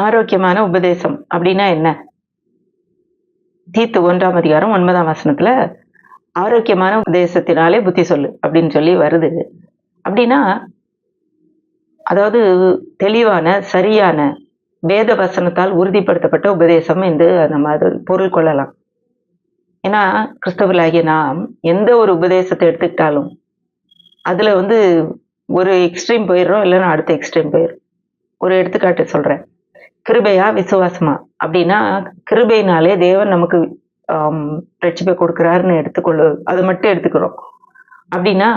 ஆரோக்கியமான உபதேசம் அப்படின்னா என்ன? தீத்து 1ஆம் அதிகாரம் 9ஆம் வசனத்துல ஆரோக்கியமான உபதேசத்தினாலே புத்தி சொல்லு அப்படின்னு சொல்லி வருது. அப்படின்னா அதாவது தெளிவான சரியான வேத வசனத்தால் உறுதிப்படுத்தப்பட்ட உபதேசம் என்று நம்ம அது பொருள் கொள்ளலாம். ஏன்னா கிறிஸ்தவர்களாகிய நாம் எந்த ஒரு உபதேசத்தை எடுத்துக்கிட்டாலும் அதுல ஒரு எக்ஸ்ட்ரீம் போயிடுறோம், இல்லைன்னா அடுத்த எக்ஸ்ட்ரீம் போயிடும். ஒரு எடுத்துக்காட்டு சொல்றேன். கிருபையா விசுவாசமா அப்படின்னா, கிருபையினாலே தேவன் நமக்கு ரட்சிப்பை கொடுக்கிறாருன்னு அதை மட்டும் எடுத்துக்கிறோம். அப்படின்னா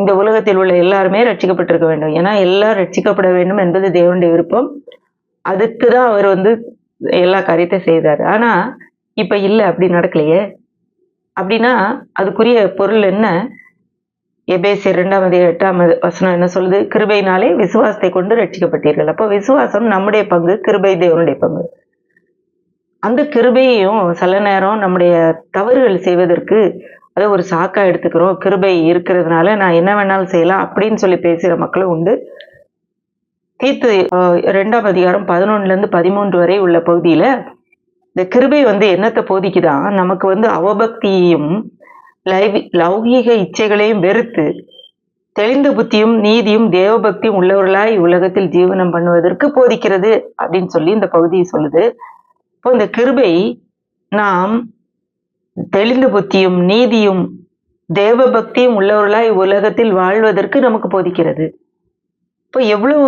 இந்த உலகத்தில் உள்ள எல்லாருமே ரட்சிக்கப்பட்டிருக்க வேண்டும். ஏன்னா எல்லாரும் ரட்சிக்கப்பட வேண்டும் என்பது தேவனுடைய விருப்பம். அதுக்குதான் அவர் எல்லா காரியத்தையும் செய்தாரு. ஆனா இப்ப இல்ல, அப்படி நடக்கலையே. அப்படின்னா அதுக்குரிய பொருள் என்ன? எபேசியர் 2ஆம் அதிகாரம் 8ஆம் வசனம் என்ன சொல்லுது? கிருபையினாலே விசுவாசத்தை கொண்டு ரட்சிக்கப்பட்டீர்கள். அப்போ விசுவாசம் நம்முடைய பங்கு, கிருபை தேவனுடைய பங்கு. அந்த கிருபையையும் சில நேரம் நம்முடைய தவறுகள் செய்வதற்கு அதை ஒரு சாக்கா எடுத்துக்கிறோம். கிருபை இருக்கிறதுனால நான் என்ன வேணாலும் செய்யலாம் அப்படின்னு சொல்லி பேசுகிற மக்களும் உண்டு. தீத்து 2ஆம் அதிகாரம் 11லேருந்து 13 வரை உள்ள பகுதியில இந்த கிருபை என்னத்தை போதிக்குதான்? நமக்கு அவபக்தியையும் லௌகீக இச்சைகளையும் வெறுத்து தெளிந்த புத்தியும் நீதியும் தேவபக்தியும் உள்ளவர்களாய் உலகத்தில் ஜீவனம் பண்ணுவதற்கு போதிக்கிறது அப்படின்னு சொல்லி இந்த பகுதியை சொல்லுது. இப்போ இந்த கிருபை நாம் தெளிந்த புத்தியும் நீதியும் தேவபக்தியும் உள்ளவர்களாய் உலகத்தில் வாழ்வதற்கு நமக்கு போதிக்கிறது. இப்போ எவ்வளவு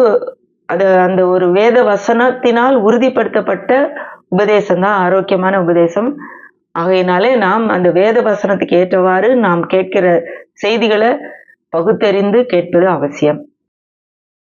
அந்த ஒரு வேத வசனத்தினால் உறுதிப்படுத்தப்பட்ட உபதேசம் தான் ஆரோக்கியமான உபதேசம். ஆகையினாலே நாம் அந்த வேத வசனத்துக்கு ஏற்றவாறு நாம் கேட்கிற செய்திகளை பகுத்தறிந்து கேட்பது அவசியம்.